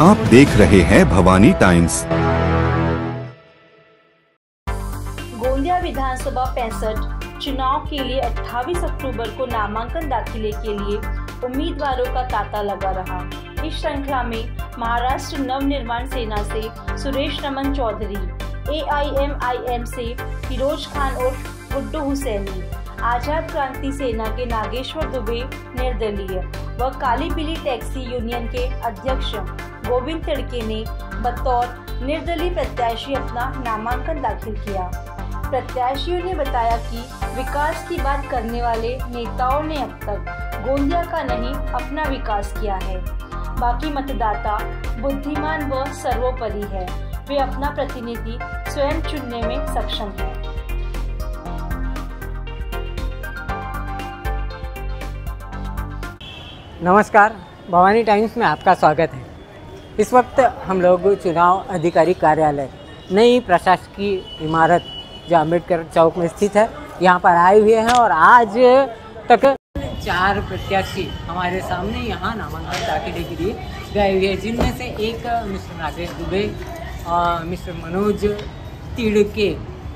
आप देख रहे हैं भवानी टाइम्स। गोंदिया विधानसभा 65 चुनाव के लिए 28 अक्टूबर को नामांकन दाखिले के लिए उम्मीदवारों का तांता लगा रहा। इस श्रृंखला में महाराष्ट्र नवनिर्माण सेना से सुरेश रमन चौधरी, AIMIM से फिरोज खान और गुड्डू हुसैनी, आजाद क्रांति सेना के नागेश्वर दुबे निर्दलीय व काली पीली टैक्सी यूनियन के अध्यक्ष गोविंद तिड़के ने बतौर निर्दलीय प्रत्याशी अपना नामांकन दाखिल किया। प्रत्याशियों ने बताया कि विकास की बात करने वाले नेताओं ने अब तक गोंदिया का नहीं अपना विकास किया है। बाकी मतदाता बुद्धिमान व सर्वोपरि है, वे अपना प्रतिनिधि स्वयं चुनने में सक्षम है। नमस्कार, भवानी टाइम्स में आपका स्वागत है। इस वक्त हम लोग चुनाव अधिकारी कार्यालय नई प्रशासकीय इमारत जो अम्बेडकर चौक में स्थित है यहाँ पर आए हुए हैं और आज तक 4 प्रत्याशी हमारे सामने यहाँ नामांकन दाखिले के लिए गए हुए हैं, जिनमें से एक मिस्टर नागेश दुबे, मिस्टर मनोज तिड़के,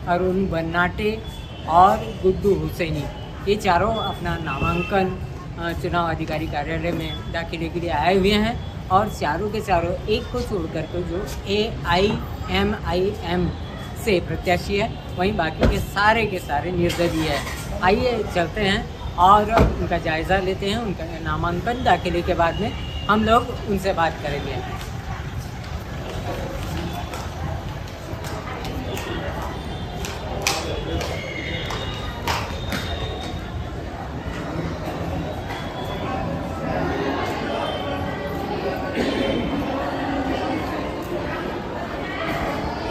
अरुण बन्नाटे और गुड्डू हुसैनी, ये चारों अपना नामांकन चुनाव अधिकारी कार्यालय में दाखिले के लिए आए हुए हैं और चारों के चारों एक को छोड़ कर जो AIMIM से प्रत्याशी है, वहीं बाकी के सारे निर्दलीय है। आइए चलते हैं और उनका जायज़ा लेते हैं। उनका नामांकन दाखिले के बाद में हम लोग उनसे बात करेंगे।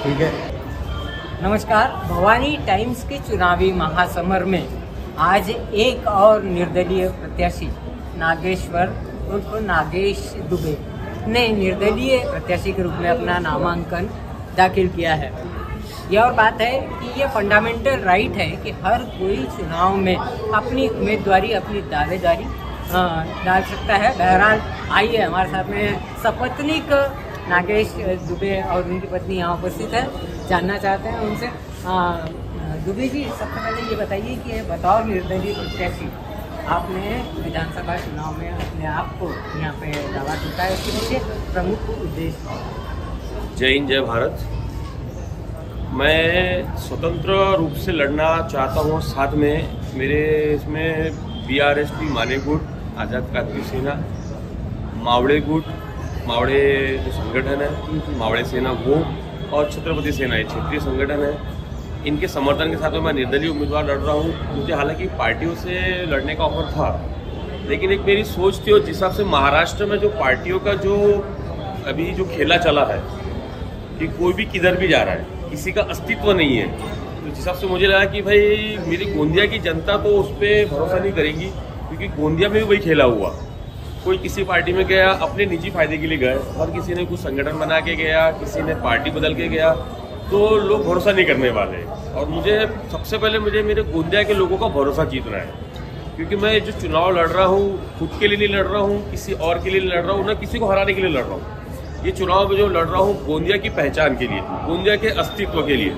ठीक है। नमस्कार, भवानी टाइम्स के चुनावी महासमर में आज एक और निर्दलीय प्रत्याशी नागेश्वर उर्फ नागेश दुबे ने निर्दलीय प्रत्याशी के रूप में अपना नामांकन दाखिल किया है। यह और बात है कि ये फंडामेंटल राइट है कि हर कोई चुनाव में अपनी उम्मीदवारी, अपनी दावेदारी डाल सकता है। बहरहाल आइए, हमारे साथ में सपत्नीक नागेश दुबे और उनकी पत्नी यहाँ उपस्थित है, जानना चाहते हैं उनसे। दुबे जी, सबसे पहले ये बताइए कि बतौर निर्दलीय प्रत्याशी आपने विधानसभा चुनाव में अपने आप को यहाँ पे दावा किया है, इसके पीछे प्रमुख उद्देश्य? जय हिंद, जय भारत। मैं स्वतंत्र रूप से लड़ना चाहता हूँ। साथ में मेरे इसमें BRSP माले गुट, आज़ाद क्रांति सेना, मावड़े गुट, मावड़े जो संगठन है, मावड़े सेना वो, और छत्रपति सेना, ये क्षेत्रीय संगठन है, इनके समर्थन के साथ में मैं निर्दलीय उम्मीदवार लड़ रहा हूँ। मुझे हालांकि पार्टियों से लड़ने का ऑफर था, लेकिन एक मेरी सोच थी, और जिस हिसाब से महाराष्ट्र में जो पार्टियों का जो अभी जो खेला चला है कि कोई भी किधर भी जा रहा है, किसी का अस्तित्व नहीं है, तो जिस हिसाब से मुझे लगा कि भाई मेरी गोंदिया की जनता तो उस पर भरोसा नहीं करेगी, क्योंकि गोंदिया में भी वही खेला हुआ। कोई किसी पार्टी में गया, अपने निजी फायदे के लिए गए, हर किसी ने कुछ संगठन बना के गया, किसी ने पार्टी बदल के गया, तो लोग भरोसा नहीं करने वाले। और मुझे सबसे पहले मेरे गोंदिया के लोगों का भरोसा जीतना है, क्योंकि मैं जो चुनाव लड़ रहा हूँ खुद के लिए नहीं लड़ रहा हूँ, किसी और के लिए लड़ रहा हूँ, ना किसी को हराने के लिए लड़ रहा हूँ। ये चुनाव में जो लड़ रहा हूँ गोंदिया की पहचान के लिए, गोंदिया के अस्तित्व के लिए।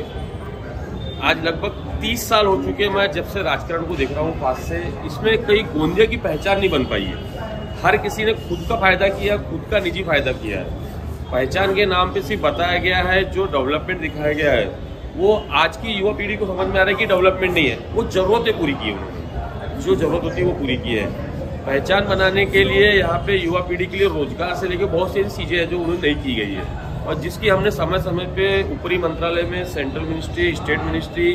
आज लगभग 30 साल हो चुके हैं मैं जब से राजकारण को देख रहा हूँ पास से, इसमें कहीं गोंदिया की पहचान नहीं बन पाई है। हर किसी ने खुद का फायदा किया, खुद का निजी फायदा किया है। पहचान के नाम पे सिर्फ बताया गया है, जो डेवलपमेंट दिखाया गया है वो आज की युवा पीढ़ी को समझ में आ रहा है कि डेवलपमेंट नहीं है, वो जरूरतें पूरी की उन्होंने, जो जरूरत होती है वो पूरी की है। पहचान बनाने के लिए यहाँ पे युवा पीढ़ी के लिए रोजगार से लेकर बहुत सी चीज़ें हैं जो उन्होंने नहीं की गई है, और जिसकी हमने समय समय पे ऊपरी मंत्रालय में, सेंट्रल मिनिस्ट्री, स्टेट मिनिस्ट्री,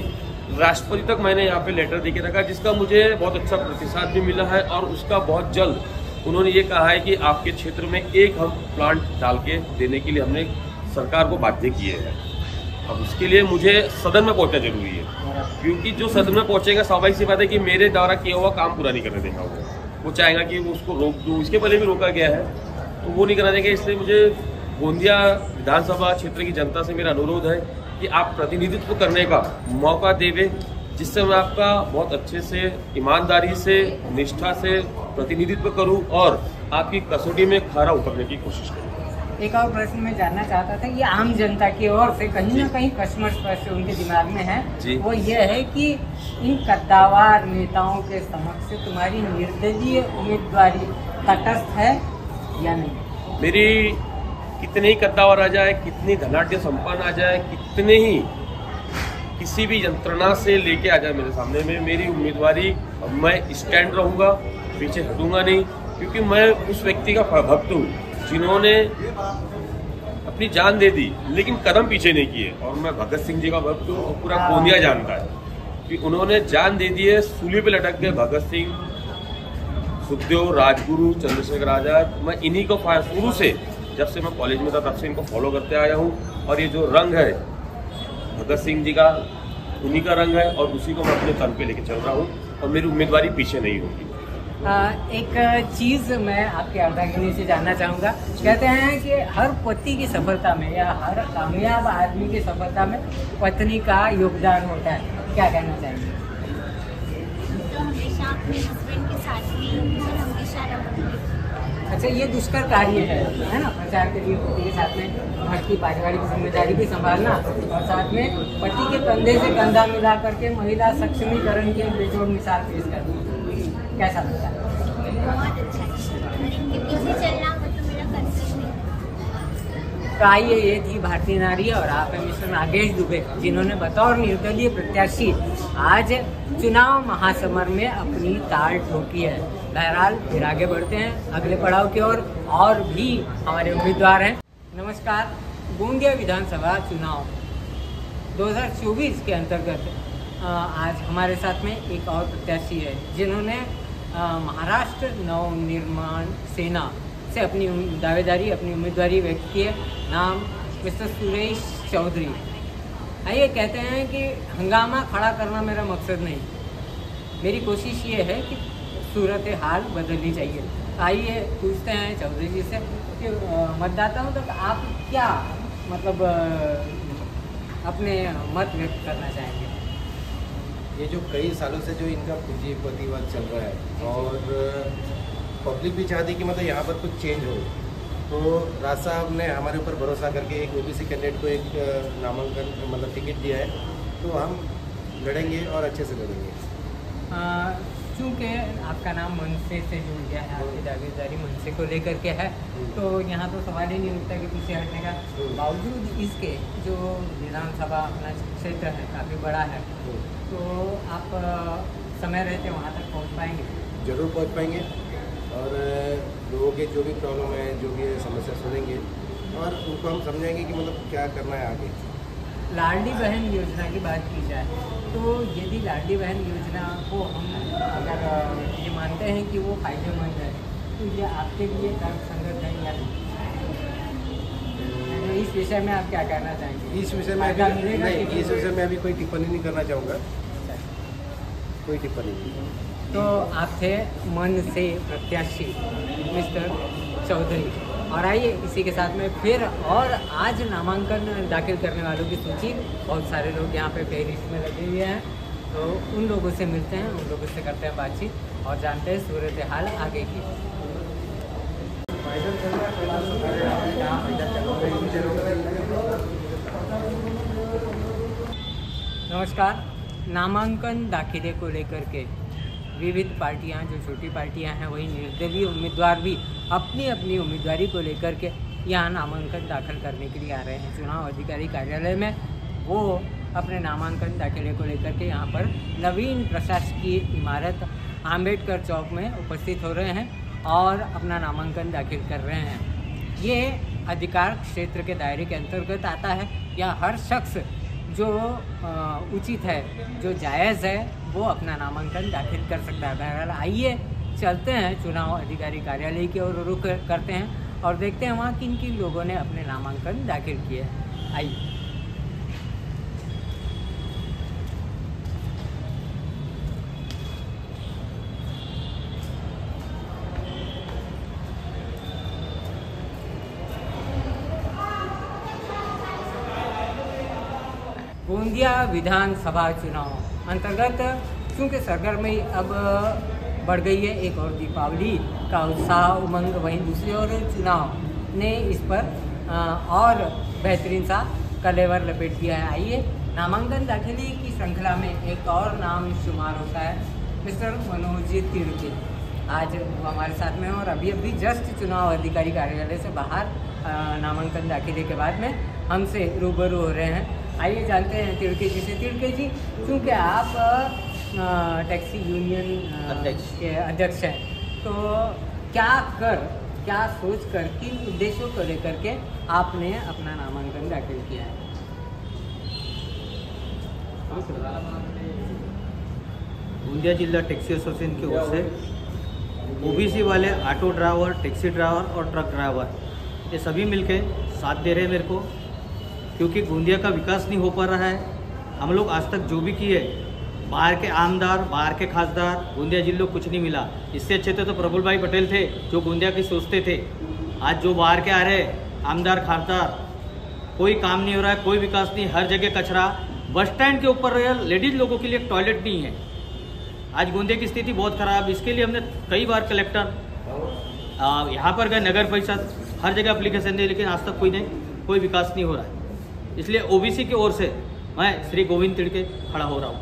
राष्ट्रपति तक मैंने यहाँ पे लेटर देके रखा, जिसका मुझे बहुत अच्छा प्रतिसाद भी मिला है। और उसका बहुत जल्द उन्होंने ये कहा है कि आपके क्षेत्र में एक हम प्लांट डाल के देने के लिए हमने सरकार को बाध्य किए हैं। अब उसके लिए मुझे सदन में पहुंचना जरूरी है, क्योंकि जो सदन में पहुंचेगा स्वाभाविक सी बात है कि मेरे द्वारा किया हुआ काम पूरा नहीं करने देगा। वो चाहेगा कि वो उसको रोक दूँ, इसके पहले भी रोका गया है तो वो नहीं करना देंगे। इसलिए मुझे गोंदिया विधानसभा क्षेत्र की जनता से मेरा अनुरोध है कि आप प्रतिनिधित्व करने का मौका देवे, जिससे मैं आपका बहुत अच्छे से, ईमानदारी से, निष्ठा से प्रतिनिधित्व करूं और आपकी कसौटी में खरा उतरने की कोशिश करूं। एक और प्रश्न मैं जानना चाहता था, ये आम जनता की ओर से कहीं ना कहीं कश्मकश स्पष्ट उनके दिमाग में है, वो ये है कि इन कद्दावर नेताओं के समक्ष तुम्हारी निर्दलीय उम्मीदवारी तटस्थ है या नहीं? मेरी कितने ही कद्दावर आ जाए, कितनी धनाढ़ संपन्न आ जाए, कितने ही किसी भी यंत्रणा से लेके आ जाए मेरे सामने में, मेरी उम्मीदवारी मैं स्टैंड रहूँगा, पीछे हटूंगा नहीं, क्योंकि मैं उस व्यक्ति का भक्त हूँ जिन्होंने अपनी जान दे दी लेकिन कदम पीछे नहीं किए। और मैं भगत सिंह जी का भक्त हूँ और पूरा गोंदिया जानता है कि उन्होंने जान दे दी है, सूली पे लटक के भगत सिंह, सुखदेव, राजगुरु, चंद्रशेखर आजाद। मैं इन्हीं को शुरू से, जब से मैं कॉलेज में था तब से इनको फॉलो करते आया हूँ। और ये जो रंग है भगत सिंह जी का, उन्हीं का रंग है और उसी को मैं अपने तन पे लेके चल रहा हूँ और मेरी उम्मीदवारी पीछे नहीं होगी। एक चीज़ मैं आपके अर्धांगिनी से जानना चाहूँगा, कहते हैं कि हर पति की सफलता में या हर कामयाब आदमी की सफलता में पत्नी का योगदान होता है, क्या कहना चाहेंगे? तो हमेशा अपने हस्बैंड के साथ में और हमेशा रहूँगी। अच्छा, ये दुष्कर कार्य है ना, प्रचार के लिए पति के साथ में भक्ति पारिवारिक की जिम्मेदारी भी संभालना और साथ में पति के कंधे से कंधा मिला करके महिला सक्षमीकरण की बेजोड़ मिसाल पेश करना, कैसा लगता है? बहुत अच्छा है, इनके पीछे चलना वो तो मेरा कर्तव्य है। तो आइए, ये थी भारतीय नारी और आप हैं मिस्टर नागेश दुबे, जिन्होंने बतौर निर्दलीय प्रत्याशी आज चुनाव महासमर में अपनी ताल ठोकी है। बहरहाल फिर आगे बढ़ते हैं अगले पड़ाव की ओर, और भी हमारे उम्मीदवार हैं। नमस्कार। गोंदिया विधानसभा चुनाव 2024 के अंतर्गत आज हमारे साथ में एक और प्रत्याशी है जिन्होंने महाराष्ट्र नवनिर्माण सेना से अपनी दावेदारी, अपनी उम्मीदवारी व्यक्त की है। नाम मिस्टर सुरेश चौधरी। आइए, कहते हैं कि हंगामा खड़ा करना मेरा मकसद नहीं, मेरी कोशिश ये है कि सूरत हाल बदलनी चाहिए। आइए पूछते हैं चौधरी जी से कि मतदाताओं तक आप क्या मतलब अपने मत व्यक्त करना चाहेंगे? ये जो कई सालों से जो इनका पूंजीपतिवाद चल रहा है और पब्लिक भी चाहती कि मतलब यहाँ पर कुछ चेंज हो, तो राज साहब ने हमारे ऊपर भरोसा करके एक ओबीसी कैंडिडेट को एक नामांकन मतलब टिकट दिया है, तो हम लड़ेंगे और अच्छे से लड़ेंगे। चूँकि आपका नाम मनसे से जुड़ गया है, आपकी दावेदारी मनसे को लेकर के है, तो यहाँ तो सवाल ही नहीं उठता कि पीछे हटने का। बावजूद इसके जो विधानसभा अपना क्षेत्र है काफ़ी बड़ा है, तो आप समय रहते वहाँ तक पहुँच पाएंगे? ज़रूर पहुँच पाएंगे और लोगों के जो भी प्रॉब्लम है, जो भी समस्या सुनेंगे और उनको हम समझाएंगे कि मतलब क्या करना है आगे। लाडली बहन योजना की बात की जाए तो यदि लाडली बहन योजना को हम अगर ये मानते हैं कि वो फायदेमंद है, तो ये आपके लिए तर्कसंगत है या नहीं? इस विषय में आप क्या कहना चाहेंगे? इस विषय में इस विषय में अभी कोई टिप्पणी नहीं करना चाहूँगा, कोई टिप्पणी नहीं। तो आप थे मन से प्रत्याशी मिस्टर चौधरी। और आइए इसी के साथ में फिर और आज नामांकन दाखिल करने वालों की सूची, बहुत सारे लोग यहाँ पे फेहरिस्त में लगे हुए हैं, तो उन लोगों से मिलते हैं, उन लोगों से करते हैं बातचीत और जानते हैं सूरत हाल आगे की। नमस्कार। नामांकन दाखिले को लेकर के विविध पार्टियां, जो छोटी पार्टियां हैं, वही निर्दलीय उम्मीदवार भी अपनी अपनी उम्मीदवारी को लेकर के यहाँ नामांकन दाखिल करने के लिए आ रहे हैं। चुनाव अधिकारी कार्यालय में वो अपने नामांकन दाखिले को लेकर के यहाँ पर नवीन प्रशासकीय इमारत आम्बेडकर चौक में उपस्थित हो रहे हैं और अपना नामांकन दाखिल कर रहे हैं। ये अधिकार क्षेत्र के दायरे के अंतर्गत आता है। या हर शख्स जो उचित है, जो जायज़ है, वो अपना नामांकन दाखिल कर सकता है। बहरहाल आइए चलते हैं चुनाव अधिकारी कार्यालय की ओर रुख करते हैं और देखते हैं वहाँ किन किन लोगों ने अपने नामांकन दाखिल किए। आइए। गोंदिया विधानसभा चुनाव अंतर्गत चूँकि सरगर्मी अब बढ़ गई है, एक और दीपावली का उत्साह उमंग, वहीं दूसरी ओर चुनाव ने इस पर और बेहतरीन सा कलेवर लपेट दिया है। आइए नामांकन दाखिले की श्रृंखला में एक और नाम शुमार होता है मिस्टर मनोज तिड़के। आज वो हमारे साथ में हैं और अभी जस्ट चुनाव अधिकारी कार्यालय से बाहर नामांकन दाखिले के बाद में हमसे रूबरू हो रहे हैं। आइए जानते हैं तिड़के जी से। तिड़के जी, चूँकि आप टैक्सी यूनियन के अध्यक्ष हैं, तो क्या सोच कर किन उद्देश्यों को लेकर के आपने अपना नामांकन दाखिल किया है? गोंदिया जिला टैक्सी एसोसिएशन की ओर से ओबीसी वाले ऑटो ड्राइवर, टैक्सी ड्राइवर और ट्रक ड्राइवर ये सभी मिलके साथ दे रहे हैं मेरे को, क्योंकि गोंदिया का विकास नहीं हो पा रहा है। हम लोग आज तक जो भी किए, बाहर के आमदार, बाहर के खासदार, गोंदिया जिले को कुछ नहीं मिला। इससे अच्छे तो प्रफुल्ल भाई पटेल थे जो गोंदिया की सोचते थे। आज जो बाहर के आ रहे आमदार खासदार, कोई काम नहीं हो रहा है, कोई विकास नहीं, हर जगह कचरा। बस स्टैंड के ऊपर लेडीज लोगों के लिए एक टॉयलेट नहीं है। आज गोंदिया की स्थिति बहुत खराब। इसके लिए हमने कई बार कलेक्टर यहाँ पर गए, नगर परिषद, हर जगह एप्लीकेशन दी, लेकिन आज तक कोई विकास नहीं हो रहा है। इसलिए ओबीसी की ओर से मैं श्री गोविंद तिड़के खड़ा हो रहा हूँ।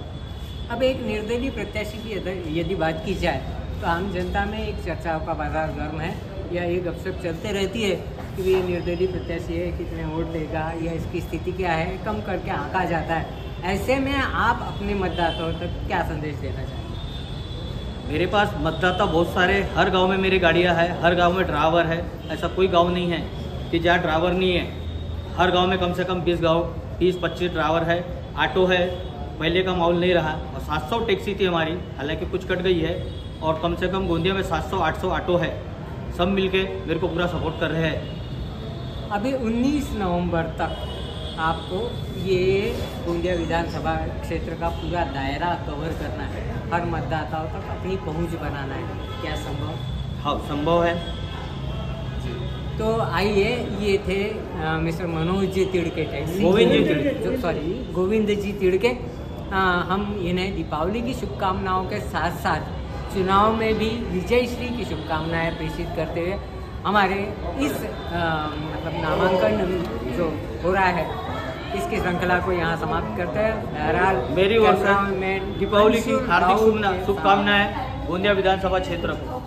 अब एक निर्दलीय प्रत्याशी की यदि बात की जाए तो आम जनता में एक चर्चाओं का बाजार गर्म है, या ये गपशप चलते रहती है कि ये निर्दलीय प्रत्याशी है, कितने वोट देगा या इसकी स्थिति क्या है, कम करके आंका जाता है। ऐसे में आप अपने मतदाताओं तक क्या संदेश देना चाहेंगे? मेरे पास मतदाता बहुत सारे, हर गांव में मेरी गाड़ियां हैं, हर गांव में ड्राइवर है। ऐसा कोई गांव नहीं है कि जहाँ ड्राइवर नहीं है। हर गांव में कम से कम 20-25 ड्राइवर है, ऑटो है। पहले का माहौल नहीं रहा। और 700 टैक्सी थी हमारी, हालांकि कुछ कट गई है, और कम से कम गोंदिया में 700-800 ऑटो है। सब मिलके मेरे को पूरा सपोर्ट कर रहे हैं। अभी 19 नवंबर तक आपको ये गोंदिया विधानसभा क्षेत्र का पूरा दायरा कवर करना है, हर मतदाताओं तक अपनी पहुंच बनाना है। क्या संभव? हाँ, संभव है। तो आइए, ये थे मिस्टर मनोज तिड़के, गोविंद जी तिड़के। हम इन्हें दीपावली की शुभकामनाओं के साथ साथ चुनाव में भी विजयश्री की शुभकामनाएं प्रेषित करते हुए हमारे इस मतलब नामांकन जो हो रहा है इसकी श्रृंखला को यहाँ समाप्त करते हैं। बहरहाल मेरी ओर से दीपावली की हार्दिक शुभकामनाएं गोंदिया विधानसभा क्षेत्र को।